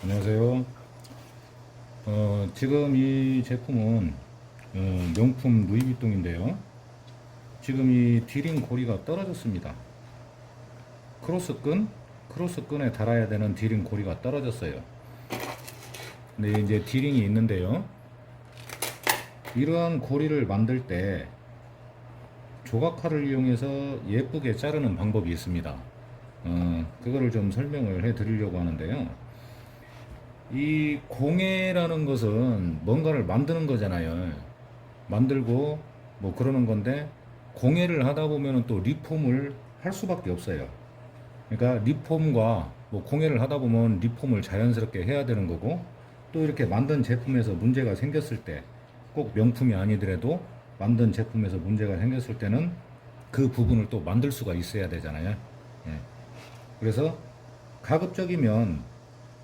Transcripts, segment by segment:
안녕하세요. 지금 이 제품은 명품 루이비통인데요. 지금 이 디링 고리가 떨어졌습니다. 크로스끈에 달아야 되는 디링 고리가 떨어졌어요. 근데 이제 디링이 있는데요. 이러한 고리를 만들 때 조각칼을 이용해서 예쁘게 자르는 방법이 있습니다. 그거를 좀 설명을 해 드리려고 하는데요. 이 공예라는 것은 뭔가를 만드는 거잖아요. 만들고 뭐 그러는 건데, 공예를 하다 보면은 또 리폼을 할 수밖에 없어요. 그러니까 리폼과 뭐 공예를 하다 보면 리폼을 자연스럽게 해야 되는 거고, 또 이렇게 만든 제품에서 문제가 생겼을 때, 꼭 명품이 아니더라도 만든 제품에서 문제가 생겼을 때는 그 부분을 또 만들 수가 있어야 되잖아요. 예. 그래서 가급적이면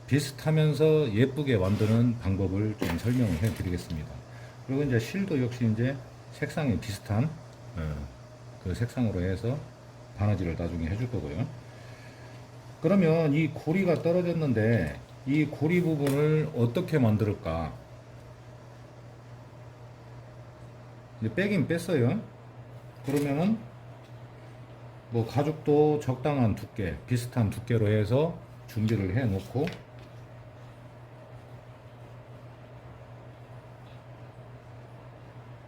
비슷하면서 예쁘게 만드는 방법을 좀 설명을 해 드리겠습니다. 그리고 이제 실도 역시 이제 색상이 비슷한 그 색상으로 해서 바느질을 나중에 해줄 거고요. 그러면 이 고리가 떨어졌는데 이 고리 부분을 어떻게 만들까? 이제 빼긴 뺐어요. 그러면은 뭐 가죽도 적당한 두께, 비슷한 두께로 해서 준비를 해 놓고,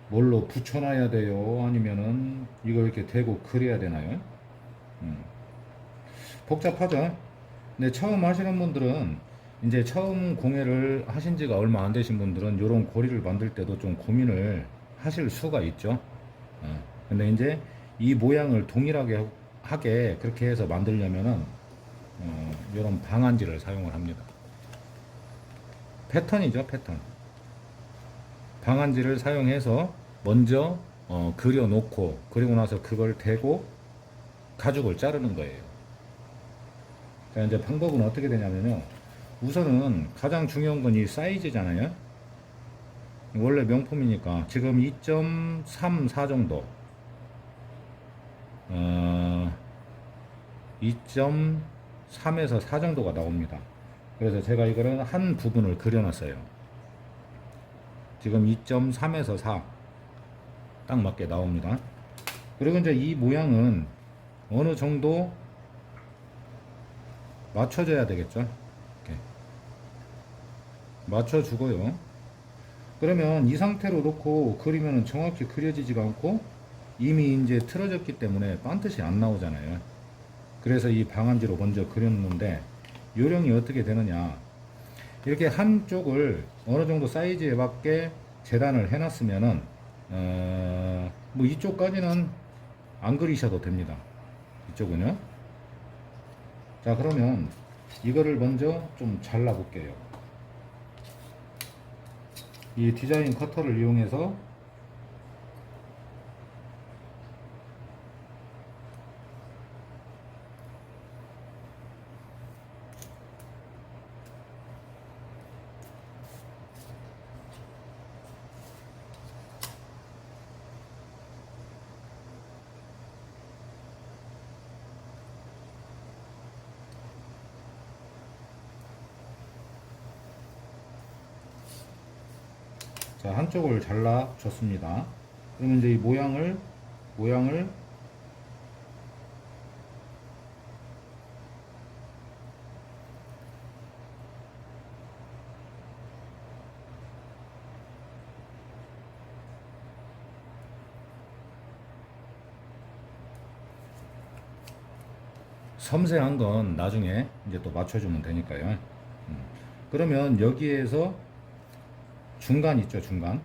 뭘로 붙여놔야 돼요? 아니면은 이거 이렇게 대고 그려야 되나요? 복잡하죠? 근데 처음 하시는 분들은, 이제 처음 공예를 하신 지가 얼마 안 되신 분들은 이런 고리를 만들 때도 좀 고민을 하실 수가 있죠. 근데 이제 이 모양을 동일하게 하게 그렇게 해서 만들려면은 이런 방한지를 사용을 합니다. 패턴이죠, 패턴. 방한지를 사용해서 먼저 그려 놓고, 그리고 나서 그걸 대고 가죽을 자르는 거예요. 자, 이제 방법은 어떻게 되냐면요. 우선은 가장 중요한 건 이 사이즈잖아요. 원래 명품이니까 지금 2.34 정도, 2.3에서 4 정도가 나옵니다. 그래서 제가 이거는 한 부분을 그려놨어요. 지금 2.3에서 4 딱 맞게 나옵니다. 그리고 이제 이 모양은 어느 정도 맞춰줘야 되겠죠. 이렇게 맞춰주고요. 그러면 이 상태로 놓고 그리면 정확히 그려지지가 않고, 이미 이제 틀어졌기 때문에 반듯이 안 나오잖아요. 그래서 이 방한지로 먼저 그려놓는데, 요령이 어떻게 되느냐. 이렇게 한쪽을 어느 정도 사이즈에 맞게 재단을 해놨으면은, 뭐 이쪽까지는 안 그리셔도 됩니다. 이쪽은요. 자, 그러면 이거를 먼저 좀 잘라 볼게요. 이 디자인 커터를 이용해서 자, 한쪽을 잘라 줬습니다. 그러면 이제 이 모양을 섬세한 건 나중에 이제 또 맞춰주면 되니까요. 그러면 여기에서 중간 있죠, 중간.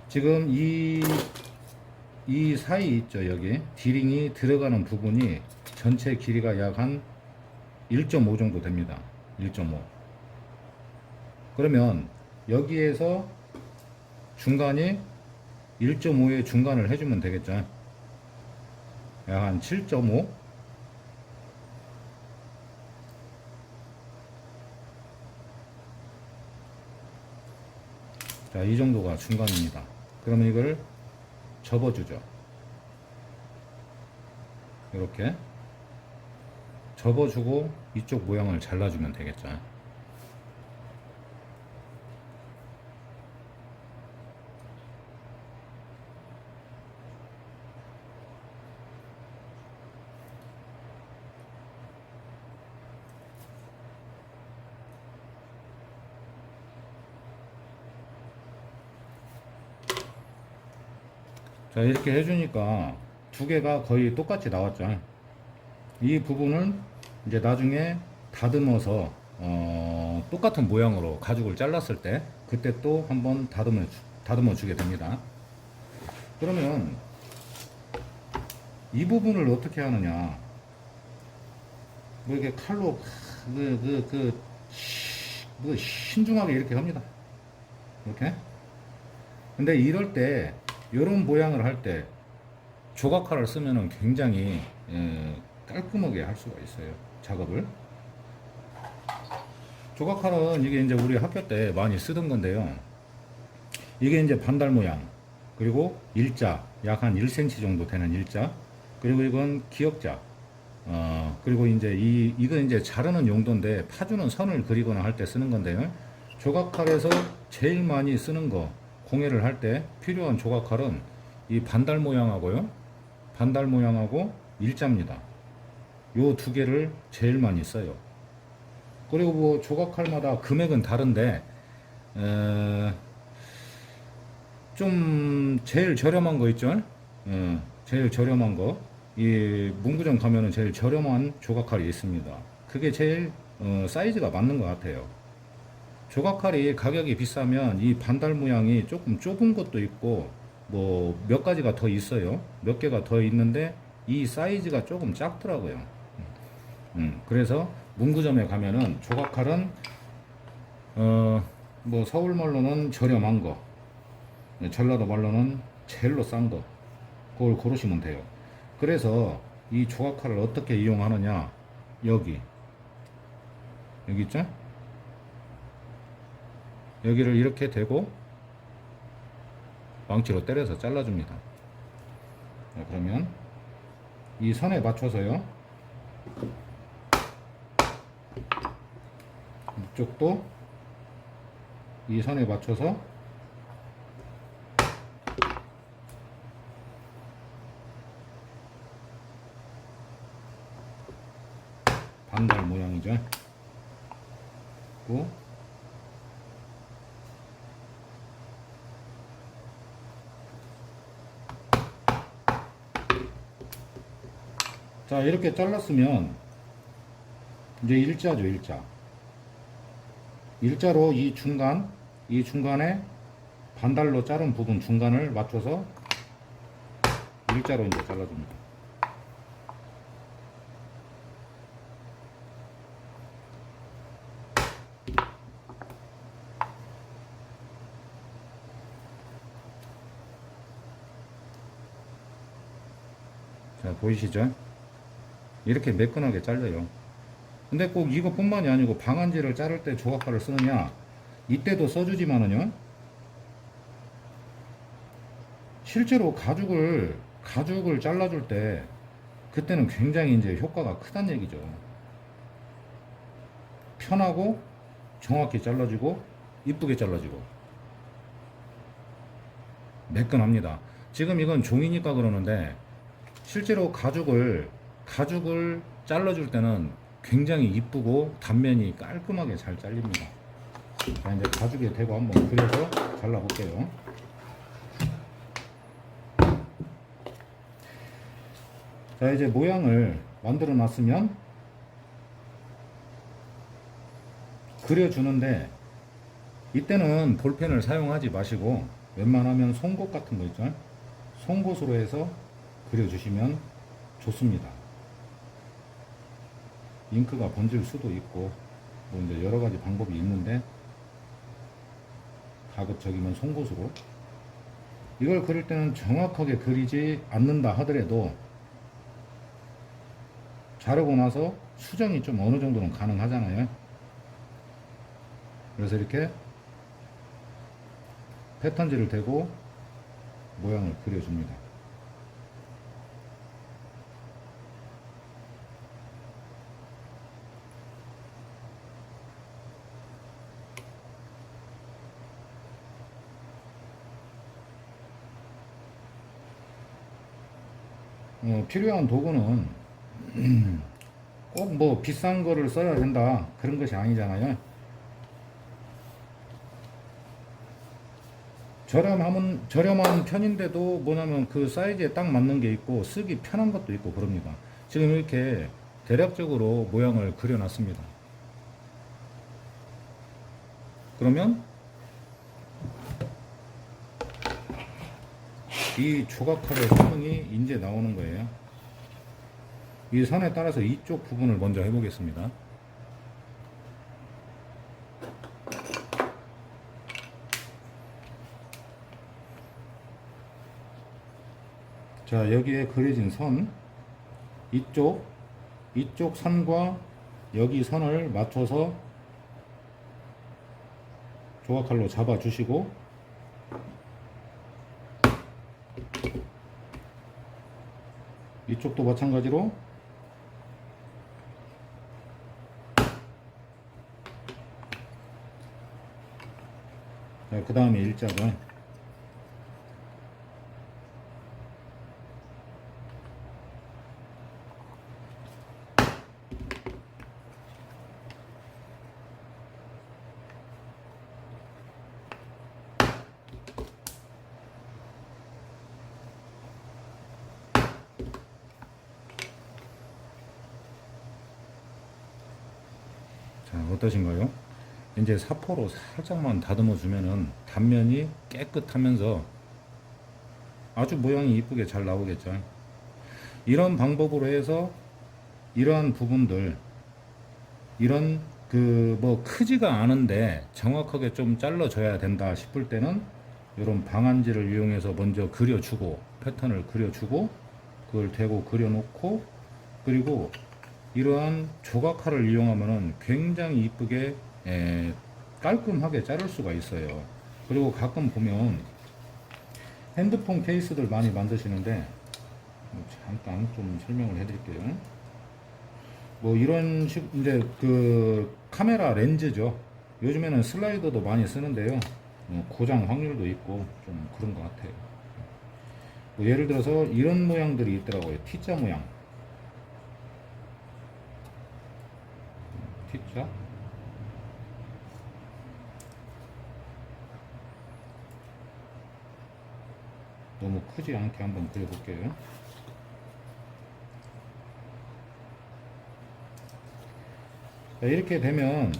지금 이 사이 있죠, 여기. 디링이 들어가는 부분이 전체 길이가 약 한 1.5 정도 됩니다. 1.5. 그러면 여기에서 중간이 1.5의 중간을 해주면 되겠죠. 약 한 7.5. 자, 이 정도가 중간입니다. 그러면 이걸 접어주죠. 이렇게 접어주고 이쪽 모양을 잘라주면 되겠죠. 자, 이렇게 해주니까 두 개가 거의 똑같이 나왔죠. 이 부분은 이제 나중에 다듬어서 똑같은 모양으로 가죽을 잘랐을 때 그때 또 한번 다듬어 주게 됩니다. 그러면 이 부분을 어떻게 하느냐? 뭐 이렇게 칼로 신중하게 이렇게 합니다. 이렇게. 근데 이럴 때 이런 모양을 할 때 조각칼을 쓰면은 굉장히 깔끔하게 할 수가 있어요. 작업을. 조각칼은 이게 이제 우리 학교 때 많이 쓰던 건데요. 이게 이제 반달 모양, 그리고 일자, 약 한 1cm 정도 되는 일자, 그리고 이건 기역자, 그리고 이제 이건 이제 자르는 용도인데 파주는 선을 그리거나 할 때 쓰는 건데요. 조각칼에서 제일 많이 쓰는 거, 공예를 할 때 필요한 조각칼은 이 반달 모양하고요. 반달 모양하고 일자입니다. 요 두 개를 제일 많이 써요. 그리고 뭐 조각칼마다 금액은 다른데 좀 제일 저렴한 거 있죠? 제일 저렴한 거. 이 문구점 가면은 제일 저렴한 조각칼이 있습니다. 그게 제일 사이즈가 맞는 것 같아요. 조각칼이 가격이 비싸면 이 반달 모양이 조금 좁은 것도 있고 뭐 몇 가지가 더 있어요. 몇 개가 더 있는데 이 사이즈가 조금 작더라고요. 그래서 문구점에 가면은 조각칼은 뭐 서울 말로는 저렴한 거, 전라도 말로는 제일로 싼 거, 그걸 고르시면 돼요. 그래서 이 조각칼을 어떻게 이용하느냐? 여기 있죠? 여기를 이렇게 대고 망치로 때려서 잘라줍니다. 자, 그러면 이 선에 맞춰서요. 이쪽도 이 선에 맞춰서 반달 모양이죠. 또 자, 이렇게 잘랐으면 이제 일자죠, 일자. 일자로 이 중간에 반달로 자른 부분 중간을 맞춰서 일자로 이제 잘라줍니다. 자, 보이시죠? 이렇게 매끈하게 잘려요. 근데 꼭 이것뿐만이 아니고 방한지를 자를 때 조각칼을 쓰느냐? 이때도 써주지만은요. 실제로 가죽을 잘라줄 때 그때는 굉장히 이제 효과가 크다는 얘기죠. 편하고 정확히 잘라지고 이쁘게 잘라지고 매끈합니다. 지금 이건 종이니까 그러는데 실제로 가죽을 잘라줄 때는 굉장히 이쁘고 단면이 깔끔하게 잘 잘립니다. 자, 이제 가죽에 대고 한번 그려서 잘라볼게요. 자, 이제 모양을 만들어 놨으면 그려주는데 이때는 볼펜을 사용하지 마시고 웬만하면 송곳 같은 거 있죠? 송곳으로 해서 그려주시면 좋습니다. 잉크가 번질 수도 있고 뭐 이제 여러 가지 방법이 있는데 가급적이면 송곳으로. 이걸 그릴 때는 정확하게 그리지 않는다 하더라도 자르고 나서 수정이 좀 어느 정도는 가능하잖아요. 그래서 이렇게 패턴지를 대고 모양을 그려줍니다. 필요한 도구는 꼭 뭐 비싼 거를 써야 된다 그런 것이 아니잖아요. 저렴한 편인데도 뭐냐면 그 사이즈에 딱 맞는 게 있고 쓰기 편한 것도 있고 그럽니다. 지금 이렇게 대략적으로 모양을 그려놨습니다. 그러면 이 조각칼의 성능이 이제 나오는 거예요. 이 선에 따라서 이쪽 부분을 먼저 해보겠습니다. 자, 여기에 그려진 선, 이쪽 선과 여기 선을 맞춰서 조각칼로 잡아주시고, 이쪽도 마찬가지로 그 다음에 일자가 자, 어떠신가요? 이제 사포로 살짝만 다듬어 주면은 단면이 깨끗하면서 아주 모양이 이쁘게 잘 나오겠죠. 이런 방법으로 해서 이러한 부분들, 이런 그 뭐 크지가 않은데 정확하게 좀 잘라줘야 된다 싶을 때는 이런 방한지를 이용해서 먼저 그려주고 패턴을 그려주고 그걸 대고 그려놓고, 그리고 이러한 조각칼을 이용하면은 굉장히 이쁘게 깔끔하게 자를 수가 있어요. 그리고 가끔 보면 핸드폰 케이스들 많이 만드시는데 잠깐 좀 설명을 해드릴게요. 뭐 이런 식 이제 그 카메라 렌즈죠. 요즘에는 슬라이더도 많이 쓰는데요. 고장 확률도 있고 좀 그런 것 같아요. 뭐 예를 들어서 이런 모양들이 있더라고요. T자 모양. T자. 너무 크지 않게 한번 그려볼게요. 자, 이렇게 되면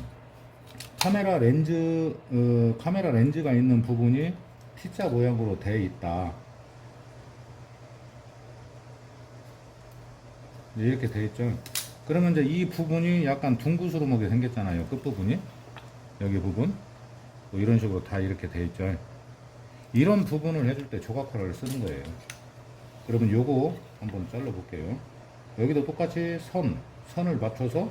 카메라 렌즈가 있는 부분이 T자 모양으로 되어 있다. 이렇게 되어 있죠. 그러면 이제 이 부분이 약간 둥그스름하게 생겼잖아요. 끝부분이. 여기 부분. 뭐 이런 식으로 다 이렇게 되어 있죠. 이런 부분을 해줄 때 조각칼을 쓰는 거예요. 그러면 요거 한번 잘라 볼게요. 여기도 똑같이 선을 맞춰서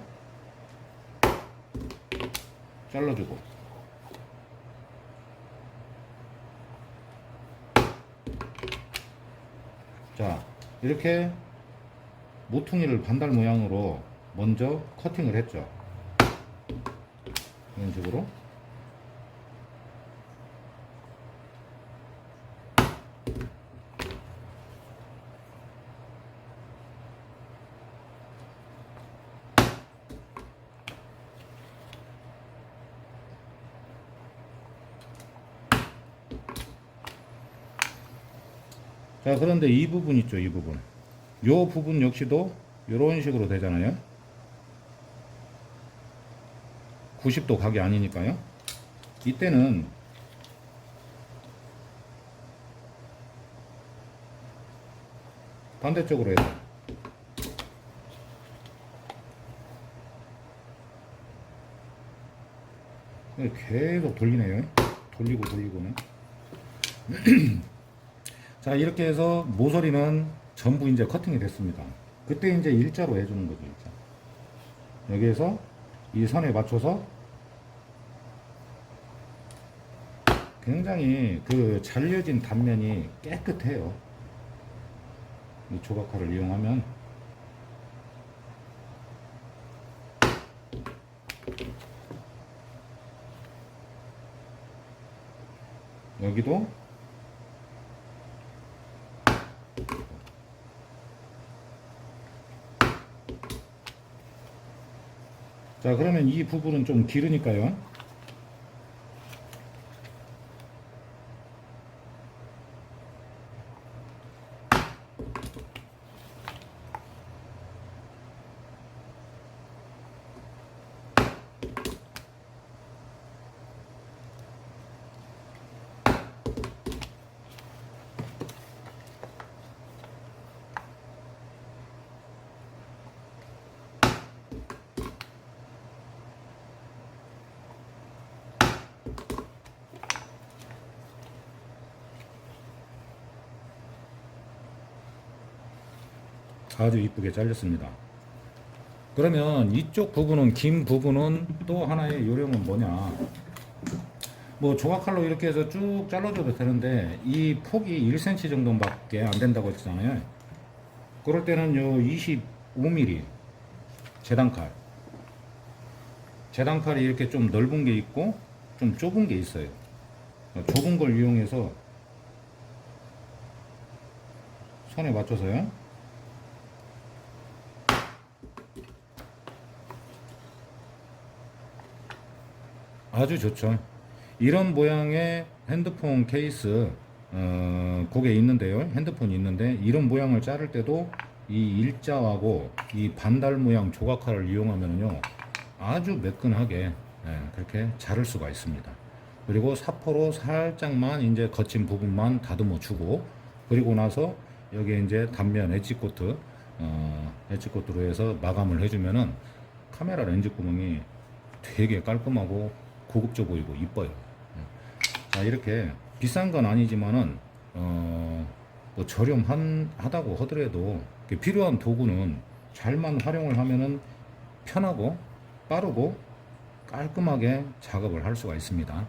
잘라주고, 자, 이렇게 모퉁이를 반달 모양으로 먼저 커팅을 했죠. 이런 식으로. 자, 그런데 이 부분 있죠, 이 부분. 요 부분 역시도 이런 식으로 되잖아요. 90도 각이 아니니까요. 이때는 반대쪽으로 해서 계속 돌리네요. 돌리고는. 자, 이렇게 해서 모서리는 전부 이제 커팅이 됐습니다. 그때 이제 일자로 해주는 거죠, 일자. 여기에서 이 선에 맞춰서 굉장히 그 잘려진 단면이 깨끗해요. 이 조각칼을 이용하면. 여기도 자, 그러면 이 부분은 좀 길으니까요. 아주 이쁘게 잘렸습니다. 그러면 이쪽 부분은, 긴 부분은 또 하나의 요령은 뭐냐, 뭐 조각칼로 이렇게 해서 쭉 잘라줘도 되는데 이 폭이 1cm 정도밖에 안 된다고 했잖아요. 그럴 때는 요 25mm 재단칼이 이렇게 좀 넓은 게 있고 좀 좁은 게 있어요. 좁은 걸 이용해서 선에 맞춰서요. 아주 좋죠. 이런 모양의 핸드폰 케이스, 그게 있는데요. 핸드폰이 있는데 이런 모양을 자를 때도 이 일자하고 이 반달 모양 조각칼을 이용하면요 아주 매끈하게, 그렇게 자를 수가 있습니다. 그리고 사포로 살짝만 이제 거친 부분만 다듬어 주고, 그리고 나서 여기에 이제 단면 엣지코트로 해서 마감을 해주면은 카메라 렌즈 구멍이 되게 깔끔하고 고급져 보이고 이뻐요. 자, 이렇게 비싼 건 아니지만은 뭐 저렴하다고 하더라도 필요한 도구는 잘만 활용을 하면은 편하고 빠르고 깔끔하게 작업을 할 수가 있습니다.